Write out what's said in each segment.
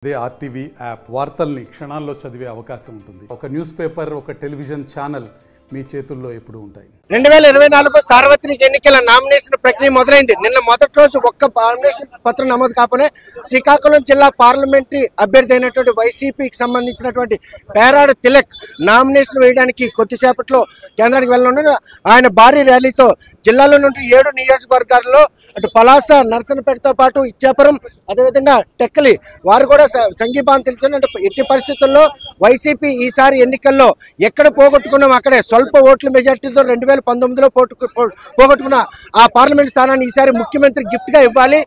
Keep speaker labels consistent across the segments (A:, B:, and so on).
A: అదే RTV app వార్తల్ని క్షణాల్లో చదివే అవకాశం ఉంటుంది. ఒక న్యూస్ పేపర్, ఒక టెలివిజన్ ఛానల్ మీ చేతుల్లో ఎప్పుడు ఉంటాయి.
B: 2024 సార్వత్రిక ఎన్నికల నామినేషన్ ప్రక్రియ మొదలైంది. నిన్న మొదటి రోజు ఒక్క నామినేషన్ పత్రం నమోదు కాకపోతే శ్రీకాకుళం జిల్లా పార్లమెంటరీ అభ్యర్థి అయినటువంటి వైసీపీకి సంబంధించినటువంటి పేరాడ తిలక్ నామినేషన్ వేయడానికి కొద్దిసేపట్లో కేంద్రానికి వెళ్ళనున్నారు. ఆయన భారీ ర్యాలీతో జిల్లాలో నుండి 7 నియోజకవర్గాల్లో అటు పలాస, నర్సనపేటతో పాటు ఇచ్చాపురం, అదేవిధంగా టెక్కలి వారు కూడా సంఘీభావం తెలిసిన ఎట్టి పరిస్థితుల్లో వైసీపీ ఈసారి ఎన్నికల్లో ఎక్కడ పోగొట్టుకున్నాం అక్కడే స్వల్ప ఓట్ల మెజార్టీతో 2019లో పోగొట్టుకున్న ఆ పార్లమెంట్ స్థానాన్ని ఈసారి ముఖ్యమంత్రి గిఫ్ట్ గా ఇవ్వాలి.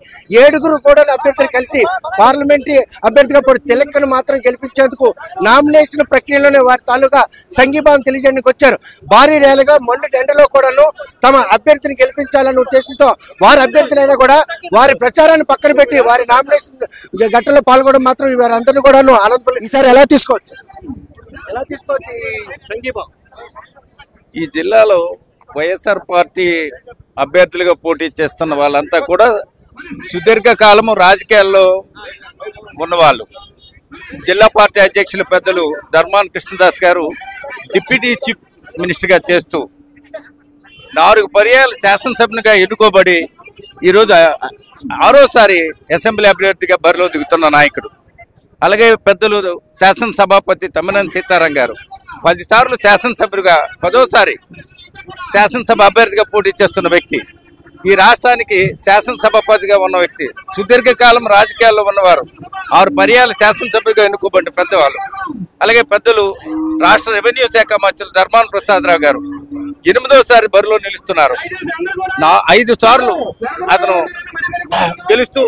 B: 7 కూడా అభ్యర్థులు కలిసి పార్లమెంటరీ అభ్యర్థిగా తిలక్కను మాత్రం గెలిపించేందుకు నామినేషన్ ప్రక్రియలోనే వారి తాలూకా సంఘీభావం తెలియజేయడానికి వచ్చారు. భారీ ర్యాలీగా మొండి ఎండలో కూడాను తమ అభ్యర్థిని గెలిపించాలన్న ఉద్దేశంతో వారి అభ్యర్థులైనా కూడా వారి ప్రచారాన్ని పక్కన పెట్టి వారి నామినేషన్ ఘట్టంలో పాల్గొనడం మాత్రం వారందరినీ కూడా ఆనందపల్లి ఈసారి ఎలా తీసుకోవచ్చు సంఘీభావం?
C: ఈ జిల్లాలో వైఎస్ఆర్ పార్టీ అభ్యర్థులుగా పోటీ చేస్తున్న వాళ్ళంతా కూడా సుదీర్ఘకాలము రాజకీయాల్లో ఉన్నవాళ్ళు. జిల్లా పార్టీ అధ్యక్షులు పెద్దలు ధర్మాన కృష్ణదాస్ గారు డిప్యూటీ చీఫ్ మినిస్టర్గా చేస్తూ 4 పర్యాయాలు శాసనసభ్యునిగా ఎన్నుకోబడి ఈరోజు 6వసారి అసెంబ్లీ అభ్యర్థిగా బరిలో దిగుతున్న నాయకుడు. అలాగే పెద్దలు శాసనసభాపతి తమ్మినేని సీతారాం గారు 10 సార్లు శాసనసభ్యుడిగా 10వసారి శాసనసభ అభ్యర్థిగా పోటీ చేస్తున్న వ్యక్తి. ఈ రాష్ట్రానికి శాసనసభాపతిగా ఉన్న వ్యక్తి, సుదీర్ఘకాలం రాజకీయాల్లో ఉన్నవారు, 6 పర్యాలు శాసనసభ్యుడిగా ఎన్నుకోబడిన పెద్దవాళ్ళు. అలాగే పెద్దలు రాష్ట్ర రెవెన్యూ శాఖ మంత్రులు ధర్మాన ప్రసాదరావు గారు 8వసారి బరిలో నిలుస్తున్నారు. 5 సార్లు అతను గెలుస్తూ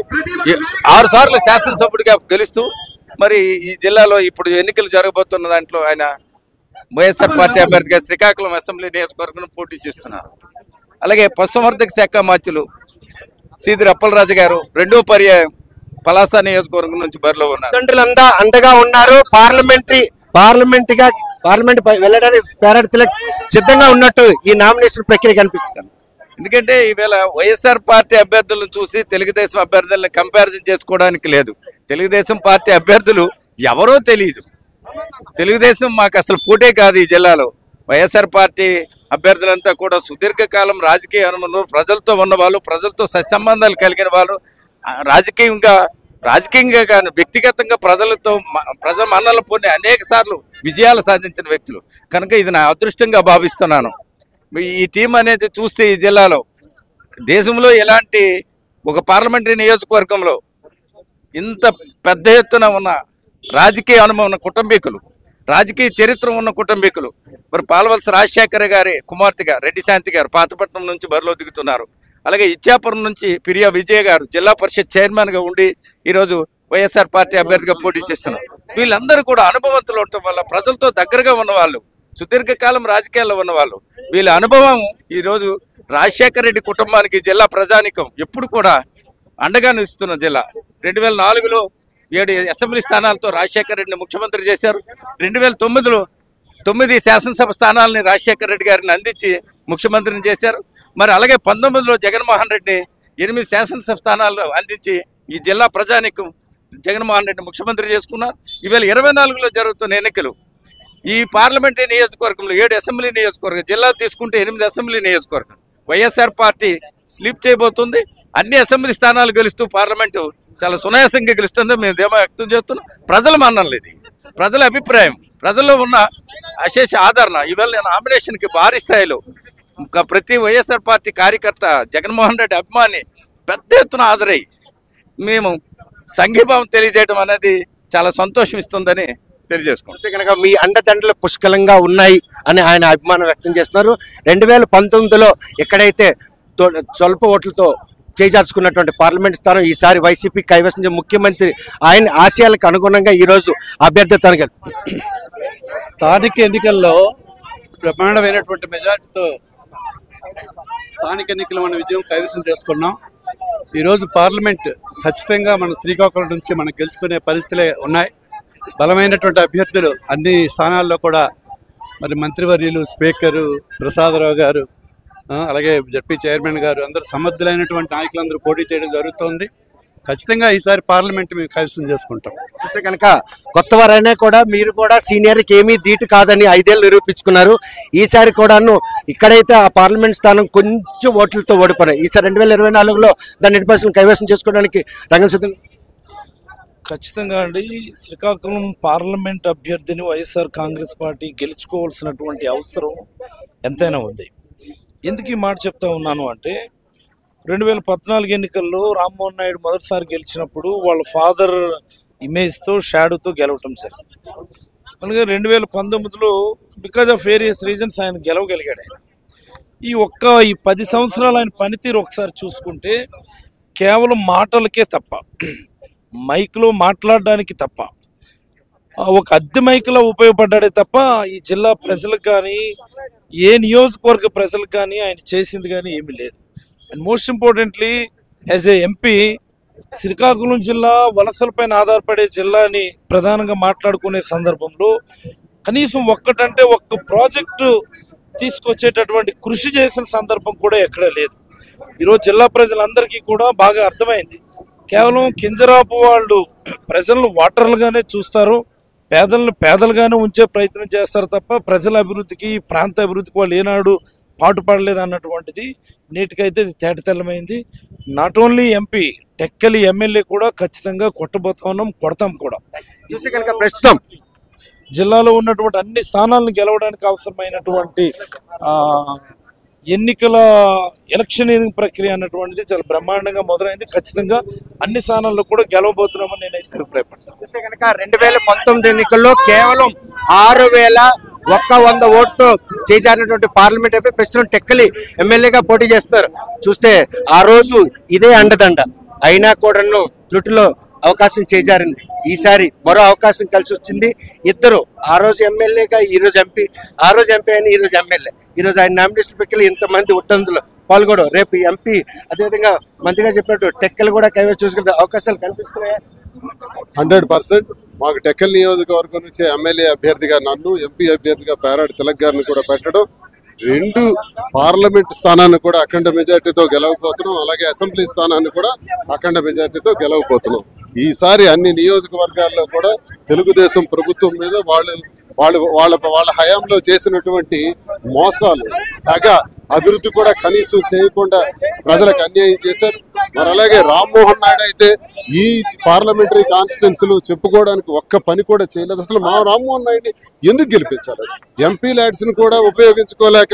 C: 6 సార్లు శాసనసభ్యుడిగా గెలుస్తూ మరి ఈ జిల్లాలో ఇప్పుడు ఎన్నికలు జరగబోతున్న దాంట్లో ఆయన వైఎస్ఆర్ పార్టీ అభ్యర్థిగా శ్రీకాకుళం అసెంబ్లీ నియోజకవర్గం పోటీ చేస్తున్నారు. అలాగే పశుసంవర్ధక శాఖ మంత్రులు సీదిరి అప్పలరాజు గారు 2వ పర్యాయం పలాస నియోజకవర్గం నుంచి బరిలో ఉన్నారు.
B: తండ్రులంతా అండగా ఉన్నారు. పార్లమెంట్ వెళ్ళడానికి పేరాడ తిలక్ సిద్ధంగా ఉన్నట్టు ఈ నామినేషన్ ప్రక్రియ కనిపిస్తుంది.
C: ఎందుకంటే ఈవేళ వైఎస్ఆర్ పార్టీ అభ్యర్థులను చూసి తెలుగుదేశం అభ్యర్థులను కంపారిజన్ చేసుకోవడానికి లేదు. తెలుగుదేశం పార్టీ అభ్యర్థులు ఎవరో తెలియదు. తెలుగుదేశం మాకు అసలు పోటే కాదు. ఈ జిల్లాలో వైఎస్ఆర్ పార్టీ అభ్యర్థులంతా కూడా సుదీర్ఘకాలం రాజకీయ అనుభవం, ప్రజలతో ఉన్నవాళ్ళు, ప్రజలతో సత్సంబంధాలు కలిగిన వాళ్ళు, రాజకీయంగా కానీ వ్యక్తిగతంగా ప్రజల మన్నలు పొంది అనేక సార్లు విజయాలు సాధించిన వ్యక్తులు కనుక ఇది నా అదృష్టంగా భావిస్తున్నాను. ఈ టీం అనేది చూస్తే ఈ జిల్లాలో దేశంలో ఎలాంటి ఒక పార్లమెంటరీ నియోజకవర్గంలో ఇంత పెద్ద ఎత్తున ఉన్న రాజకీయ అనుభవం ఉన్న కుటుంబీకులు, రాజకీయ చరిత్ర ఉన్న కుటుంబీకులు, మరి పాలవలస రాజశేఖర గారి కుమార్తెగా రెడ్డి శాంతి గారు పాతపట్నం నుంచి బరిలో దిగుతున్నారు. అలాగే ఇచ్చాపురం నుంచి పిరియా విజయ్ గారు జిల్లా పరిషత్ చైర్మన్గా ఉండి ఈరోజు వైఎస్ఆర్ పార్టీ అభ్యర్థిగా పోటీ చేస్తున్నారు. వీళ్ళందరూ కూడా అనుభవంతులు ఉండటం వల్ల ప్రజలతో దగ్గరగా ఉన్నవాళ్ళు, సుదీర్ఘకాలం రాజకీయాల్లో ఉన్నవాళ్ళు. వీళ్ళ అనుభవం ఈరోజు రాజశేఖర రెడ్డి కుటుంబానికి జిల్లా ప్రజానికం ఎప్పుడు కూడా అండగా నిలుస్తున్న జిల్లా. 2004లో 7 అసెంబ్లీ స్థానాలతో రాజశేఖర రెడ్డిని ముఖ్యమంత్రి చేశారు. 2009లో 9 శాసనసభ స్థానాలని రాజశేఖర రెడ్డి గారిని అందించి ముఖ్యమంత్రిని చేశారు. మరి అలాగే 19లో జగన్మోహన్ రెడ్డిని 8 శాసనసభ స్థానాలు అందించి ఈ జిల్లా ప్రజానికం జగన్మోహన్ రెడ్డి ముఖ్యమంత్రి చేసుకున్నారు. ఈవేళ 24లో జరుగుతున్న ఎన్నికలు ఈ పార్లమెంటరీ నియోజకవర్గంలో 7 అసెంబ్లీ నియోజకవర్గం, జిల్లా తీసుకుంటే 8 అసెంబ్లీ నియోజకవర్గం వైఎస్ఆర్ పార్టీ స్లీప్ చేయబోతుంది. అన్ని అసెంబ్లీ స్థానాలు గెలుస్తూ పార్లమెంటు చాలా సునాయాసంగా గెలుస్తుందో మేము ధీమా వ్యక్తం చేస్తున్నాం. ప్రజల మన్ననలు, ఇది ప్రజల అభిప్రాయం, ప్రజల్లో ఉన్న అశేష ఆదరణ. ఈవేళ నేను నామినేషన్కి భారీ స్థాయిలో ప్రతి వైఎస్ఆర్ పార్టీ కార్యకర్త, జగన్మోహన్ రెడ్డి అభిమాని పెద్ద ఎత్తున హాజరై మేము సంఘీభావం తెలియజేయడం అనేది చాలా సంతోషం ఇస్తుందని తెలియజేసుకుంటాం.
B: కనుక మీ అండదండలు పుష్కలంగా ఉన్నాయి అని ఆయన అభిమానం వ్యక్తం చేస్తున్నారు. 2019లో ఎక్కడైతే స్వల్ప ఓట్లతో చేజార్చుకున్నటువంటి పార్లమెంట్ స్థానం ఈసారి వైసీపీ కైవసం ముఖ్యమంత్రి ఆయన ఆశయాలకు అనుగుణంగా ఈరోజు అభ్యర్థిత్వానికి
D: స్థానిక ఎన్నికల్లో బ్రహ్మాండమైనటువంటి మెజార్టీతో స్థానిక ఎన్నికలు మనం విజయం కైవసం చేసుకున్నాం. ఈరోజు పార్లమెంట్ ఖచ్చితంగా మన శ్రీకాకుళం నుంచి మనం గెలుచుకునే పరిస్థితులే ఉన్నాయి. బలమైనటువంటి అభ్యర్థులు అన్ని స్థానాల్లో కూడా మరి మంత్రివర్యులు, స్పీకరు ప్రసాదరావు గారు, అలాగే జడ్పీ చైర్మన్ గారు అందరూ సమర్థులైనటువంటి నాయకులందరూ పోటీ చేయడం జరుగుతోంది. ఖచ్చితంగా ఈసారి పార్లమెంట్ మేము కైవసం చేసుకుంటాం.
B: చూస్తే కనుక కొత్త వారైనా కూడా మీరు కూడా సీనియర్కి ఏమీ ధీటు కాదని 5 ఏళ్ళు నిరూపించుకున్నారు. ఈసారి కూడాను ఇక్కడైతే ఆ పార్లమెంట్ స్థానం కొంచెం ఓట్లతో ఓడిపోయినాయి. ఈసారి 2024లో దాన్ని 100% కైవసం చేసుకోవడానికి రంగం సిద్ధం.
E: ఖచ్చితంగా అండి, శ్రీకాకుళం పార్లమెంట్ అభ్యర్థిని వైఎస్ఆర్ కాంగ్రెస్ పార్టీ గెలుచుకోవాల్సినటువంటి అవసరం ఎంతైనా ఉంది. ఎందుకు ఈ మాట చెప్తా ఉన్నాను అంటే 2014 ఎన్నికల్లో రామ్మోహన్ నాయుడు మొదటిసారి గెలిచినప్పుడు వాళ్ళ ఫాదర్ ఇమేజ్తో షాడోతో గెలవటం జరిగింది. అలాగే 2019లో బికాజ్ ఆఫ్ వేరియస్ రీజన్స్ ఆయన గెలవగలిగాడు. ఆయన ఈ 10 సంవత్సరాలు ఆయన పనితీరు ఒకసారి చూసుకుంటే కేవలం మాటలకే తప్ప, మైక్లో మాట్లాడడానికి తప్ప, ఒక అద్దె మైక్లో ఉపయోగపడ్డాడే తప్ప ఈ జిల్లా ప్రజలకు కానీ ఏ నియోజకవర్గ ప్రజలకు కానీ ఆయన చేసింది కానీ ఏమీ లేదు. And most importantly as a MP Srikakulam జిల్లా వలసలపైన ఆధారపడే జిల్లాని ప్రధానంగా మాట్లాడుకునే సందర్భంలో కనీసం ఒక్క ప్రాజెక్టు తీసుకొచ్చేటటువంటి కృషి చేసిన సందర్భం కూడా ఎక్కడా లేదు. ఈరోజు జిల్లా ప్రజలందరికీ కూడా బాగా అర్థమైంది. కేవలం కింజరాపు వాళ్ళు ప్రజలను వాటర్లుగానే చూస్తారు, పేదలను పేదలుగానే ఉంచే ప్రయత్నం చేస్తారు తప్ప ప్రజల అభివృద్ధికి ప్రాంత అభివృద్ధికి వాళ్ళు ఏనాడు పాటుపడలేదు అన్నటువంటిది నేటికైతే తేటతెల్లమైంది. Not only MP, Tekkali MLA కూడా ఖచ్చితంగా కొడతాం కూడా.
B: చూస్తే కనుక ప్రస్తుతం
E: జిల్లాలో ఉన్నటువంటి అన్ని స్థానాలను గెలవడానికి అవసరమైనటువంటి ఎన్నికల ఎలక్షనీరింగ్ ప్రక్రియ అన్నటువంటిది చాలా బ్రహ్మాండంగా మొదలైంది. ఖచ్చితంగా అన్ని స్థానాల్లో కూడా గెలవబోతున్నామని నేనైతే అభిప్రాయపడతాను.
B: చూస్తే కనుక 2019 ఎన్నికల్లో కేవలం 6,100 ఓటుతో చేజారినటువంటి పార్లమెంట్ ఎంపీ ప్రస్తుతం టెక్కలి ఎమ్మెల్యేగా పోటీ చేస్తారు. చూస్తే ఆ రోజు ఇదే అండదండ అయినా కూడాను త్రుటిలో అవకాశం చేజారింది. ఈసారి మరో అవకాశం కలిసి వచ్చింది. ఇద్దరు ఆ రోజు ఎమ్మెల్యేగా ఈ రోజు ఎంపీ, ఆ రోజు ఎంపీ అని ఈ రోజు ఎమ్మెల్యే. ఈ రోజు ఆయన నామినేషన్ ప్రక్రియలో ఇంతమంది ఉట్టందులో పాల్గొనడం, రేపు ఎంపీ అదేవిధంగా మంత్రిగా చెప్పినట్టు టెక్కలు కూడా కైవసం చూసుకునే అవకాశాలు కనిపిస్తున్నాయా?
F: 100% మాకు టెక్కల్ నియోజకవర్గం నుంచి ఎమ్మెల్యే అభ్యర్థిగా నన్ను, ఎంపీ అభ్యర్థిగా పేరాడి తిలక్ గారిని కూడా పెట్టడం, 2 పార్లమెంట్ స్థానాన్ని కూడా అఖండ మెజార్టీతో గెలవబోతున్నాం. అలాగే అసెంబ్లీ స్థానాన్ని కూడా అఖండ మెజార్టీతో గెలవబోతున్నాం. ఈసారి అన్ని నియోజకవర్గాల్లో కూడా తెలుగుదేశం ప్రభుత్వం మీద వాళ్ళ హయాంలో చేసినటువంటి మోసాలు, తెగ అభివృద్ధి కూడా కనీసం చేయకుండా ప్రజలకు అన్యాయం చేశారు. మరి అలాగే రామ్మోహన్ నాయుడు అయితే ఈ పార్లమెంటరీ కాన్స్టిట్యున్సీలు చెప్పుకోవడానికి ఒక్క పని కూడా చేయలేదు. అసలు మా రామ్మోహన్ నాయుడిని ఎందుకు గెలిపించారు? ఎంపీ ల్యాడ్స్ ని కూడా ఉపయోగించుకోలేక,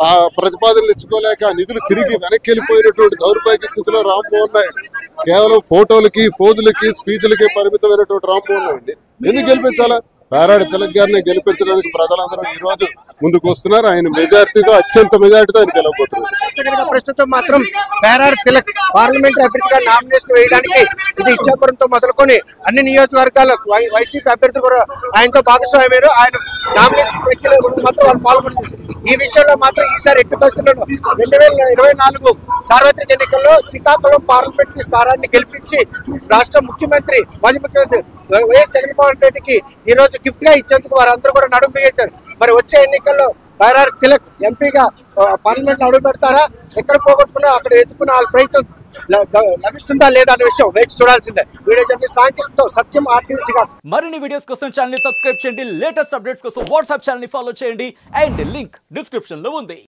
F: ఆ ప్రతిపాదనలు ఇచ్చుకోలేక నిధులు తిరిగి వెనక్కి వెళ్ళిపోయినటువంటి దౌర్భాగ్య స్థితిలో రామ్మోహన్ నాయుడు కేవలం ఫోటోలకి, ఫోజులకి, స్పీచ్లకి పరిమితమైనటువంటి రామ్మోహన్ నాయుడిని ఎందుకు గెలిపించాలా? పేరాడి తిలక్ గారిని గెలిపించడానికి ప్రజలందరూ ఈ రోజు ముందుకు వస్తున్నారు. ఆయన మెజార్టీతో, అత్యంత మెజార్టీతో ఆయన గెలవబోతున్నారు.
B: ప్రస్తుతం మాత్రం పేరాడి తిలక్ పార్లమెంట్ అభ్యర్థిగా నామినేషన్ వేయడానికి ఇది ఇచ్చాపురంతో మొదలుకొని అన్ని నియోజకవర్గాల్లో వైసీపీ అభ్యర్థులు కూడా ఆయనతో భాగస్వామ్యారు. ఆయన నామినేషన్ ప్రక్రియలో మొత్తం పాల్గొన్నారు. ఈ విషయంలో మాత్రం ఈసారి ఎట్టి పరిస్థితుల్లో 2024 సార్వత్రిక ఎన్నికల్లో శ్రీకాకుళం పార్లమెంట్ స్థానాన్ని గెలిపించి రాష్ట్ర ముఖ్యమంత్రి, మాజీ ముఖ్యమంత్రి వైఎస్ జగన్మోహన్ రెడ్డికి ఈ రోజు గిఫ్ట్ గా ఇచ్చేందుకు వారందరూ కూడా నడుము బిగించారు. మరి వచ్చే ఎన్నికల్లో పేరాడి తిలక్ ఎంపీగా పార్లమెంట్ లో అడుగు పెడతారా? ఎక్కడ పోగొట్టుకున్నా అక్కడ ఎత్తుకున్న వాళ్ళ ప్రయత్నం లభిస్తుందా లేదా అనే విషయం వేచి చూడాల్సిందే. వీడియో జర్నలిస్ట్ సాంకేతికతో సత్యం ఆర్టీసీగా.
G: మరిన్ని వీడియోస్ కోసం ఛానల్ ని సబ్స్క్రైబ్ చేయండి. లేటెస్ట్ అప్డేట్స్ కోసం వాట్సాప్ ఛానల్ ని ఫాలో చేయండి. అండ్ లింక్ డిస్క్రిప్షన్ లో ఉంది.